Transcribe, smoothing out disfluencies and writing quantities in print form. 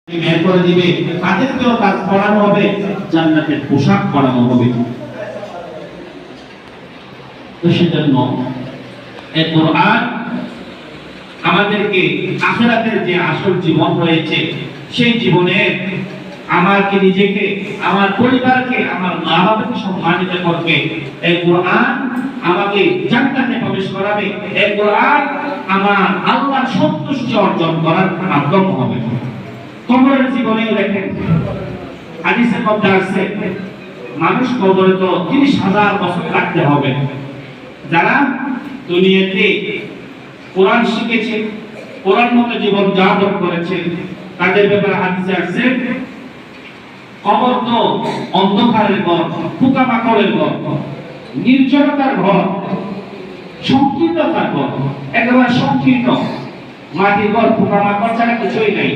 বের করে দিবে, তাদেরকেও কাজ করানো হবে, জান্নাতের পোশাক পরানো হবে। তো সেজন্য এই কোরআন আমাদেরকে আখিরাতের যে আসল জীবন রয়েছে সেই জীবনে আমাকে নিজেকে, আমার পরিবারকে, আমার মা বাবাকে সম্মানিত করবে। এই কোরআন আমাকে জান্নাতে প্রবেশ করাবে। এই কোরআন আমার আল্লাহর সন্তুষ্টি অর্জন করার মাধ্যম হবে। কবরের জীবনে দেখেন হাদিসে মধ্যে আছে মানুষ কবরে তো ৩০,০০০ বছর থাকতে হবে। যারা দুনিয়াতে কোরআন শিখেছে, কোরআন মতো জীবন যাপন করেছে, তাদের ব্যাপারে হাদিসে আছে কবর তো অন্ধকারের ঘর, পোকামাকড়ের ঘর, নির্জনতার ঘর, সংকীর্ণতার ঘর, একেবারে সংকীর্ণ মাটির ঘর, পোকামাকড় ছাড়া কিছুই নাই।